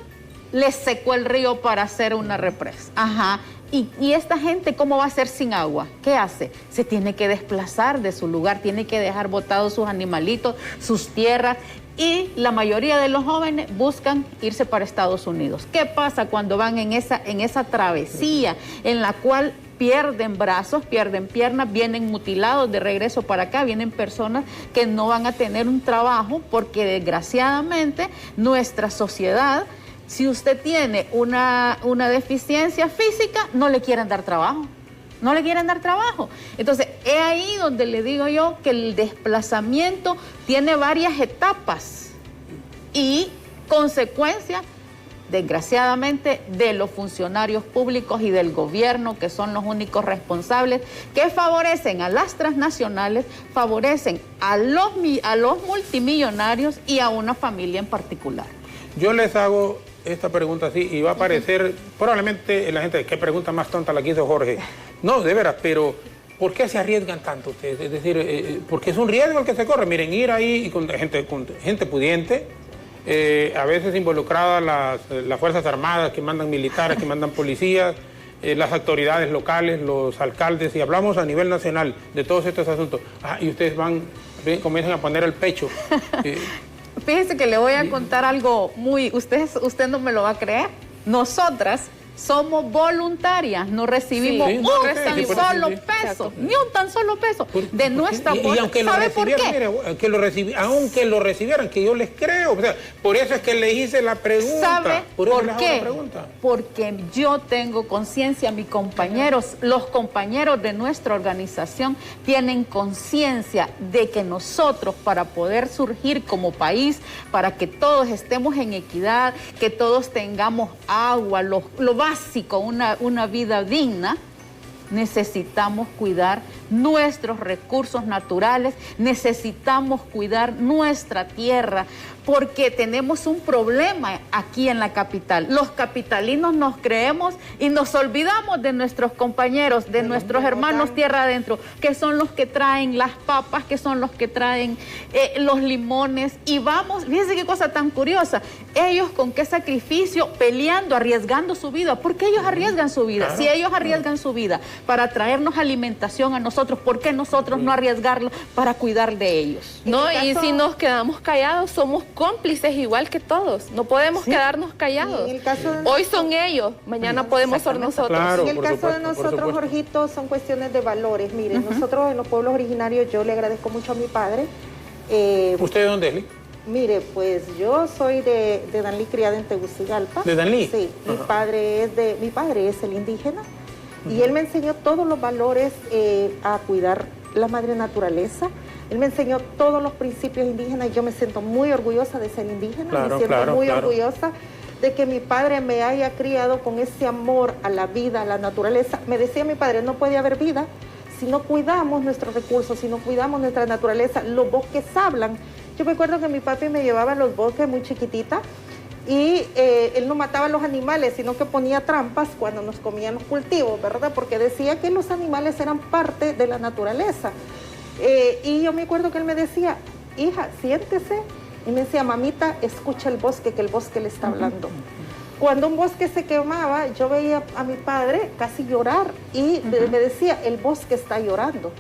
les secó el río para hacer una represa. Ajá. Y esta gente, ¿cómo va a ser sin agua? ¿Qué hace? Se tiene que desplazar de su lugar, tiene que dejar botados sus animalitos, sus tierras, y la mayoría de los jóvenes buscan irse para Estados Unidos. ¿Qué pasa cuando van en esa travesía en la cual pierden brazos, pierden piernas, vienen mutilados de regreso para acá, vienen personas que no van a tener un trabajo porque desgraciadamente nuestra sociedad, si usted tiene una deficiencia física, no le quieren dar trabajo. No le quieren dar trabajo. Entonces, es ahí donde le digo yo que el desplazamiento tiene varias etapas y consecuencias, desgraciadamente, de los funcionarios públicos y del gobierno, que son los únicos responsables, que favorecen a las transnacionales, favorecen a los multimillonarios y a una familia en particular. Yo les hago esta pregunta así y va a parecer, probablemente la gente, ¿qué pregunta más tonta la que hizo Jorge? No, de veras, pero ¿por qué se arriesgan tanto ustedes? Es decir, porque es un riesgo el que se corre. Miren, ir ahí y con gente pudiente, a veces involucradas las Fuerzas Armadas, que mandan militares, que mandan policías, las autoridades locales, los alcaldes, y hablamos a nivel nacional de todos estos asuntos. Y ustedes comienzan a poner el pecho. Fíjese que le voy a contar algo usted no me lo va a creer. Nosotras somos voluntarias, no recibimos un solo peso, ni un tan solo peso de nuestra y aunque ¿sabe por qué? Mire, aunque lo recibieran, que yo les creo, o sea, por eso es que le hice la pregunta. ¿Sabe por qué? Porque yo tengo conciencia, mis compañeros, los compañeros de nuestra organización tienen conciencia de que nosotros, para poder surgir como país, para que todos estemos en equidad, que todos tengamos agua, lo básico, una vida digna, necesitamos cuidar nuestros recursos naturales, necesitamos cuidar nuestra tierra, porque tenemos un problema aquí en la capital. Los capitalinos nos creemos y nos olvidamos de nuestros compañeros, de nuestros hermanos tierra adentro, que son los que traen las papas, que son los que traen los limones, y vamos, fíjense qué cosa tan curiosa, ellos con qué sacrificio, peleando, arriesgando su vida. ¿Por qué ellos arriesgan su vida? Claro. Si ellos arriesgan su vida para traernos alimentación a nosotros, ¿por qué nosotros no arriesgarlo para cuidar de ellos? No, y si nos quedamos callados, somos cómplices igual que todos. No podemos quedarnos callados. Hoy son ellos, mañana podemos ser nosotros. Claro, en el caso de nosotros, Jorgito, son cuestiones de valores. Miren, nosotros en los pueblos originarios, yo le agradezco mucho a mi padre. ¿Usted de dónde es, Lee? Mire, pues yo soy de Danlí, criada en Tegucigalpa. ¿De Danlí? Sí, mi padre es el indígena y él me enseñó todos los valores a cuidar la madre naturaleza. Él me enseñó todos los principios indígenas y yo me siento muy orgullosa de ser indígena, me siento muy orgullosa de que mi padre me haya criado con ese amor a la vida, a la naturaleza. Me decía mi padre, no puede haber vida si no cuidamos nuestros recursos, si no cuidamos nuestra naturaleza. Los bosques hablan. Yo me acuerdo que mi papi me llevaba a los bosques muy chiquitita y él no mataba a los animales, sino que ponía trampas cuando nos comían los cultivos, ¿verdad? Porque decía que los animales eran parte de la naturaleza. Y yo me acuerdo que él me decía, hija, siéntese. Y me decía, mamita, escucha el bosque, que el bosque le está hablando. Cuando un bosque se quemaba, yo veía a mi padre casi llorar y me decía, el bosque está llorando.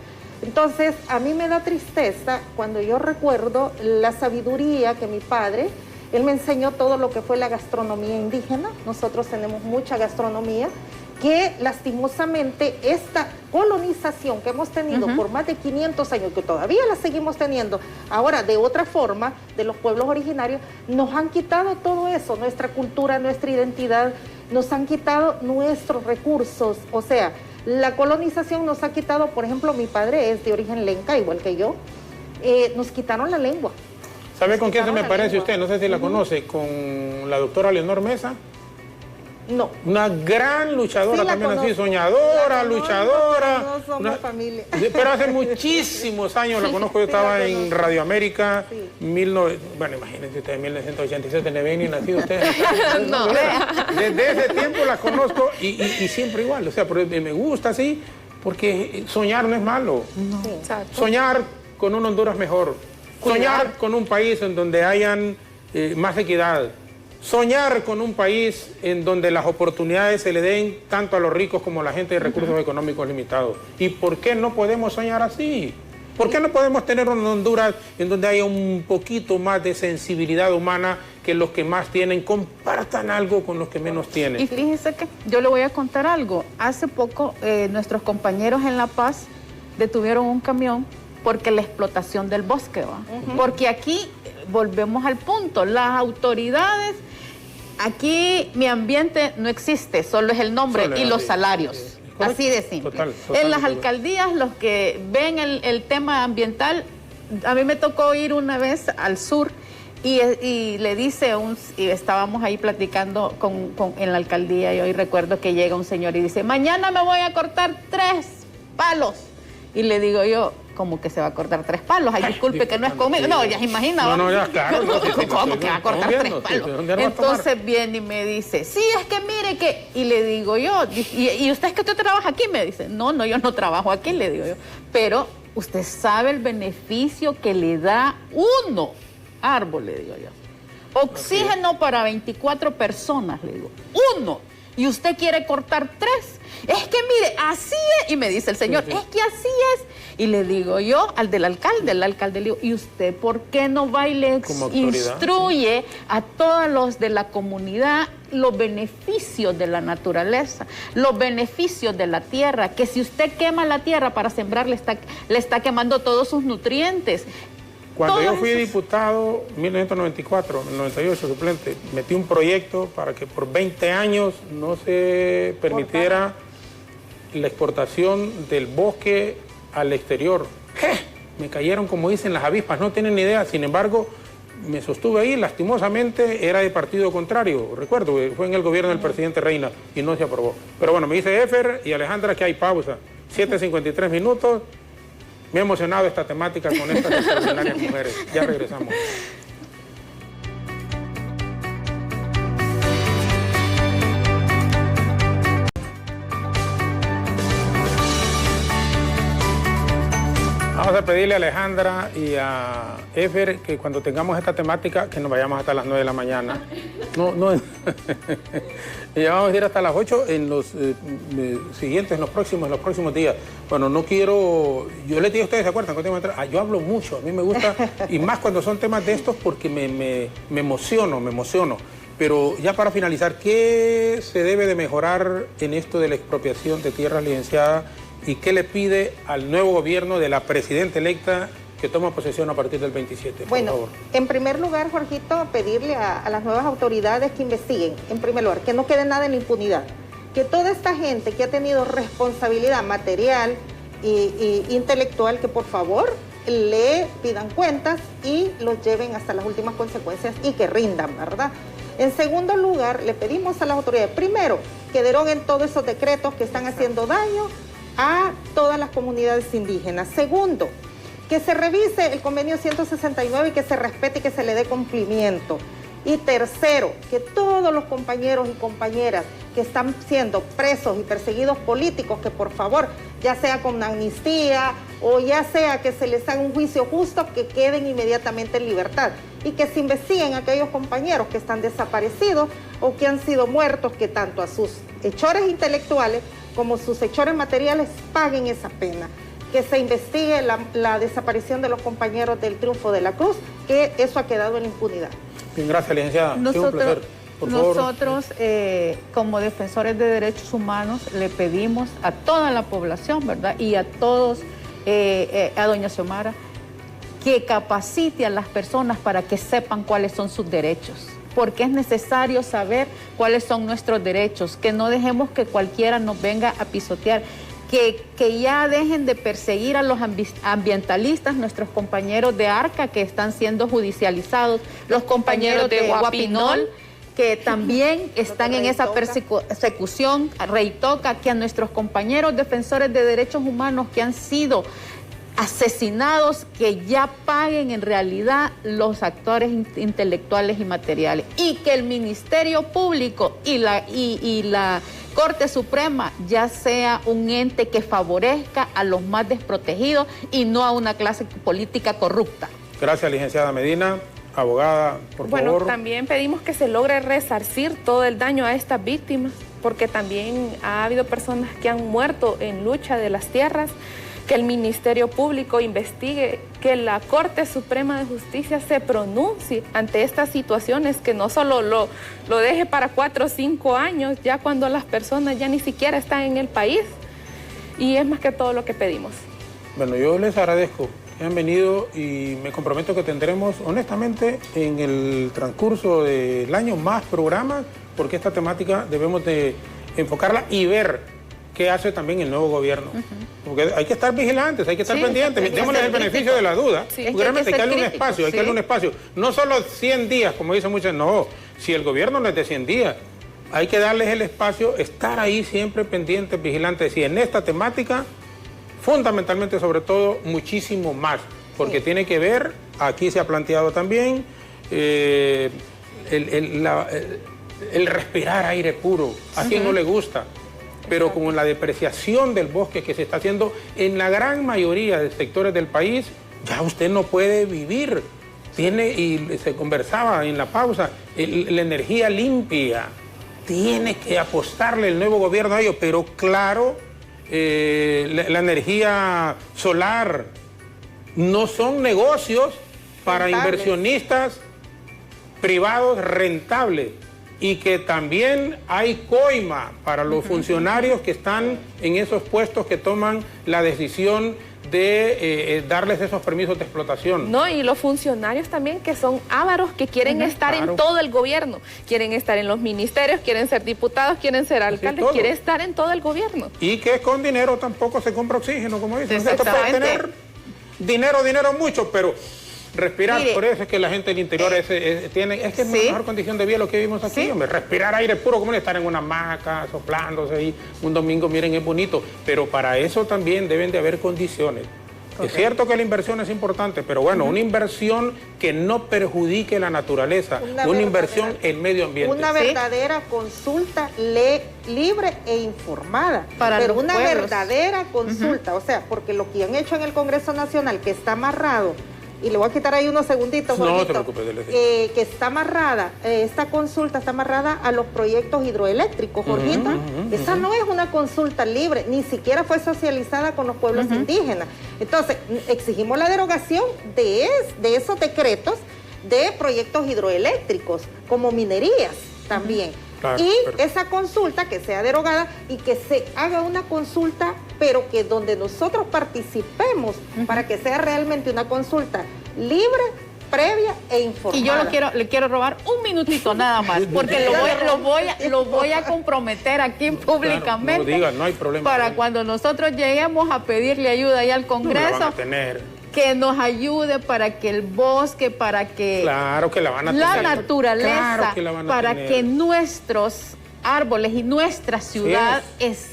Entonces, a mí me da tristeza cuando yo recuerdo la sabiduría que mi padre, él me enseñó todo lo que fue la gastronomía indígena. Nosotros tenemos mucha gastronomía que lastimosamente esta colonización que hemos tenido por más de 500 años, que todavía la seguimos teniendo, ahora de otra forma, de los pueblos originarios, nos han quitado todo eso, nuestra cultura, nuestra identidad, nos han quitado nuestros recursos. O sea, la colonización nos ha quitado, por ejemplo, mi padre es de origen lenca, igual que yo, nos quitaron la lengua. ¿Sabe con quién se me parece usted? No sé si la conoce, con la doctora Leonor Mesa. No. Una gran luchadora, Sí, también conozco. así, soñadora, La conozco, luchadora. no somos familia. Pero hace muchísimos años la conozco, yo Sí, la estaba en conozco. Radio América, Sí. bueno, imagínense ustedes, 1987, no habían ni nacido ustedes. No. Desde ese tiempo la conozco y siempre igual, o sea, pero me gusta así, porque soñar no es malo. Sí. Exacto. Soñar con un Honduras mejor, soñar con un país en donde hayan más equidad, soñar con un país en donde las oportunidades se le den tanto a los ricos como a la gente de recursos económicos limitados. ¿Y por qué no podemos soñar así? ¿Por qué no podemos tener una Honduras en donde haya un poquito más de sensibilidad humana, que los que más tienen compartan algo con los que menos tienen? Y fíjese que yo le voy a contar algo. Hace poco nuestros compañeros en La Paz detuvieron un camión porque la explotación del bosque va. Porque aquí volvemos al punto, las autoridades, aquí mi ambiente no existe, solo es el nombre Solo y es los así. salarios. Correcto. Así de simple. Total, En las igual. alcaldías, los que ven el tema ambiental, a mí me tocó ir una vez al sur y le dice y estábamos ahí platicando en la alcaldía, y hoy recuerdo que llega un señor y dice, mañana me voy a cortar 3 palos. Y le digo yo, ¿cómo que se va a cortar 3 palos? Ay, disculpe que no es conmigo. No, ya se imagina. No, ya, claro. No, ¿Cómo que va a cortar 3 palos? Entonces viene y me dice, sí, es que mire que... Y le digo yo, ¿y usted es que usted trabaja aquí? Me dice, no, yo no trabajo aquí, le digo yo. Pero usted sabe el beneficio que le da uno árbol, le digo yo. Oxígeno para 24 personas, le digo. 1. Y usted quiere cortar 3. Es que mire, así es. Y me dice el señor, es que así es. Y le digo yo al del alcalde, el alcalde le digo, ¿y usted por qué no va y le instruye a todos los de la comunidad los beneficios de la naturaleza, los beneficios de la tierra? Que si usted quema la tierra para sembrar, le está quemando todos sus nutrientes. Cuando yo fui diputado, en 1994, en el 98, suplente, metí un proyecto para que por 20 años no se permitiera la exportación del bosque al exterior. Me cayeron, como dicen, las avispas, no tienen ni idea. Sin embargo, me sostuve ahí, lastimosamente era de partido contrario. Recuerdo, fue en el gobierno del presidente Reina y no se aprobó. Pero bueno, me dice Efer y Alejandra que hay pausa. 7:53 minutos. Me ha emocionado esta temática con estas extraordinarias mujeres. Ya regresamos. Vamos a pedirle a Alejandra y a Efer que cuando tengamos esta temática, que nos vayamos hasta las 9 de la mañana. Ya vamos a ir hasta las 8 en los siguientes, en los próximos días. Bueno, no quiero... Yo les digo a ustedes, ¿se acuerdan? Yo hablo mucho, a mí me gusta, y más cuando son temas de estos porque me emociono. Pero ya para finalizar, ¿qué se debe de mejorar en esto de la expropiación de tierras, licenciada? ¿Y qué le pide al nuevo gobierno de la presidenta electa que toma posesión a partir del 27? Bueno, por favor. En primer lugar, Jorgito, pedirle a las nuevas autoridades que investiguen, en primer lugar, que no quede nada en la impunidad. Que toda esta gente que ha tenido responsabilidad material e intelectual, que por favor le pidan cuentas y los lleven hasta las últimas consecuencias y que rindan, ¿verdad? En segundo lugar, le pedimos a las autoridades, primero, que deroguen todos esos decretos que están haciendo daño a todas las comunidades indígenas. Segundo, que se revise el convenio 169 y que se respete y que se le dé cumplimiento. Y tercero, que todos los compañeros y compañeras que están siendo presos y perseguidos políticos, que por favor, ya sea con amnistía o ya sea que se les haga un juicio justo, que queden inmediatamente en libertad. Y que se investiguen a aquellos compañeros que están desaparecidos o que han sido muertos, que tanto a sus hechores intelectuales como sus hechores materiales paguen esa pena. Que se investigue la desaparición de los compañeros del Triunfo de la Cruz, que eso ha quedado en impunidad. Bien, gracias, licenciada. Nosotros, Por favor. como defensores de derechos humanos, le pedimos a toda la población, ¿verdad? Y a todos, a doña Xiomara, que capacite a las personas para que sepan cuáles son sus derechos. Porque es necesario saber cuáles son nuestros derechos, que no dejemos que cualquiera nos venga a pisotear, que ya dejen de perseguir a los ambientalistas, nuestros compañeros de ARCA que están siendo judicializados, los compañeros de Guapinol, que también están en esa persecución, Reitoca, que a nuestros compañeros defensores de derechos humanos que han sido asesinados, que ya paguen en realidad los actores intelectuales y materiales, y que el Ministerio Público y la Corte Suprema ya sea un ente que favorezca a los más desprotegidos y no a una clase política corrupta. Gracias, licenciada Medina. Abogada, por favor. Bueno, también pedimos que se logre resarcir todo el daño a estas víctimas, porque también ha habido personas que han muerto en lucha de las tierras, que el Ministerio Público investigue, que la Corte Suprema de Justicia se pronuncie ante estas situaciones, que no solo lo deje para 4 o 5 años, ya cuando las personas ya ni siquiera están en el país. Y es más que todo lo que pedimos. Bueno, yo les agradezco que han venido y me comprometo que tendremos, honestamente, en el transcurso del año más programas, porque esta temática debemos de enfocarla y ver qué hace también el nuevo gobierno. Porque hay que estar vigilantes, hay que estar pendientes, démosles el beneficio de la duda, porque realmente hay que darle un espacio, hay que darle un espacio. No solo 100 días, como dicen muchos, no, si el gobierno no es de 100 días, hay que darles el espacio, estar ahí siempre pendientes, vigilantes, y en esta temática, fundamentalmente, sobre todo, muchísimo más, porque tiene que ver, aquí se ha planteado también, el respirar aire puro, a quien no le gusta, pero con la depreciación del bosque que se está haciendo en la gran mayoría de sectores del país, ya usted no puede vivir. Tiene, y se conversaba en la pausa, la energía limpia, tiene que apostarle el nuevo gobierno a ello, pero claro, la energía solar no son negocios para inversionistas privados rentables, y que también hay coima para los funcionarios que están en esos puestos que toman la decisión de darles esos permisos de explotación. No, y los funcionarios también que son ávaros, que quieren estar en todo el gobierno, quieren estar en los ministerios, quieren ser diputados, quieren ser alcaldes, quieren estar en todo el gobierno. Y que con dinero tampoco se compra oxígeno, como dicen. Usted puede tener dinero mucho, pero respirar, mire, por eso es que la gente del interior tiene, es que es una mejor condición de vida lo que vivimos aquí, hombre, respirar aire puro, como estar en una hamaca, soplándose ahí un domingo, miren, es bonito, pero para eso también deben de haber condiciones. Es cierto que la inversión es importante, pero bueno, una inversión que no perjudique la naturaleza, una inversión en medio ambiente. Una verdadera consulta libre e informada, pero una verdadera consulta, o sea, porque lo que han hecho en el Congreso Nacional, que está amarrado, y le voy a quitar ahí unos segunditos, no te preocupes, que está amarrada, esta consulta está amarrada a los proyectos hidroeléctricos, Jorgito. Esa no es una consulta libre, ni siquiera fue socializada con los pueblos indígenas. Entonces, exigimos la derogación de esos decretos de proyectos hidroeléctricos, como minerías también. Claro, y esa consulta que sea derogada y que se haga una consulta, pero que donde nosotros participemos para que sea realmente una consulta libre, previa e informada. Y yo le quiero robar un minutito nada más, porque lo voy a comprometer aquí públicamente. Claro, no diga, no hay problema. Para cuando nosotros lleguemos a pedirle ayuda ahí al Congreso. No la van a tener. Que nos ayude para que el bosque, para que, claro que la van a la tener. Naturaleza, claro que la van a para tener. que nuestros árboles y nuestra ciudad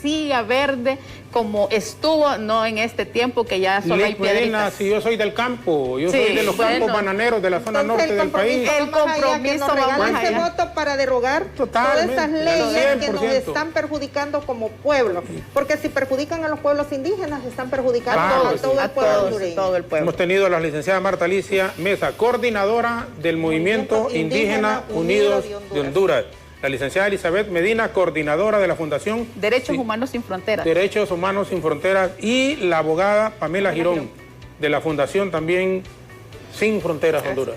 siga verde como estuvo, no en este tiempo que ya solo hay piedritas. Si yo soy del campo, yo soy de los campos bananeros de la zona norte del país. El compromiso va ese voto para derogar todas esas leyes que nos están perjudicando como pueblo, porque si perjudican a los pueblos indígenas, están perjudicando a todo el pueblo hondureño. Hemos tenido a la licenciada Marta Alicia Mesa, coordinadora del Movimiento Indígena Unidos de Honduras. La licenciada Elizabeth Medina, coordinadora de la Fundación Derechos Humanos Sin Fronteras. Derechos Humanos Sin Fronteras. Y la abogada Pamela Girón, de la Fundación también Sin Fronteras Honduras.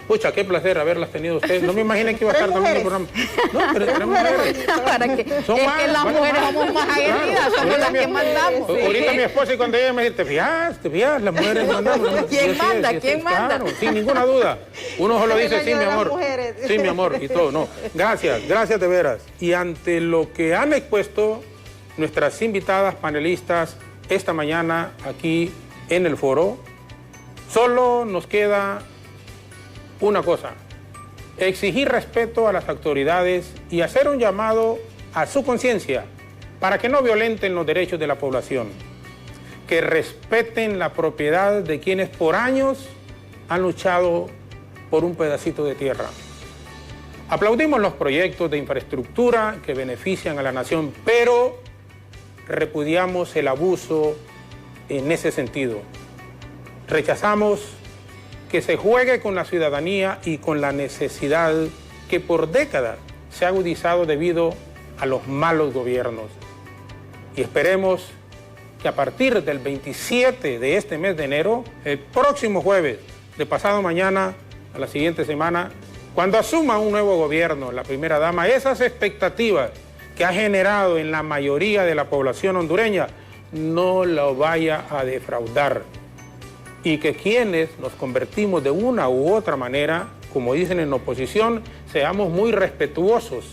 Pucha, qué placer haberlas tenido ustedes. No me imaginé que iba a estar también en el programa. No, pero tres mujeres. Para que, es que las mujeres somos más aguerridas, somos las que mandamos. Ahorita mi esposa, y cuando ella me dice, ¿te fijas? Las mujeres mandamos. ¿Quién manda? ¿Quién manda? Claro, sin ninguna duda. Uno solo dice, sí, mi amor. Sí, mi amor, y todo. No, gracias de veras. Y ante lo que han expuesto nuestras invitadas panelistas esta mañana aquí en el foro, solo nos queda una cosa, exigir respeto a las autoridades y hacer un llamado a su conciencia para que no violenten los derechos de la población, que respeten la propiedad de quienes por años han luchado por un pedacito de tierra. Aplaudimos los proyectos de infraestructura que benefician a la nación, pero repudiamos el abuso en ese sentido. Rechazamos que se juegue con la ciudadanía y con la necesidad que por décadas se ha agudizado debido a los malos gobiernos. Y esperemos que a partir del 27 de este mes de enero, el próximo jueves, de pasado mañana a la siguiente semana, cuando asuma un nuevo gobierno, la primera dama, esas expectativas que ha generado en la mayoría de la población hondureña, no lo vaya a defraudar. Y que quienes nos convertimos de una u otra manera, como dicen en la oposición, seamos muy respetuosos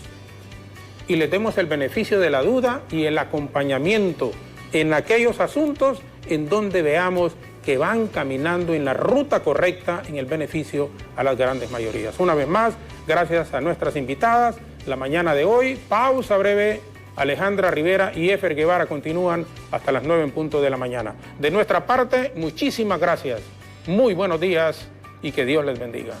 y les demos el beneficio de la duda y el acompañamiento en aquellos asuntos en donde veamos que van caminando en la ruta correcta en el beneficio a las grandes mayorías. Una vez más, gracias a nuestras invitadas, la mañana de hoy, pausa breve. Alejandra Rivera y Efer Guevara continúan hasta las 9 en punto de la mañana. De nuestra parte, muchísimas gracias, muy buenos días y que Dios les bendiga.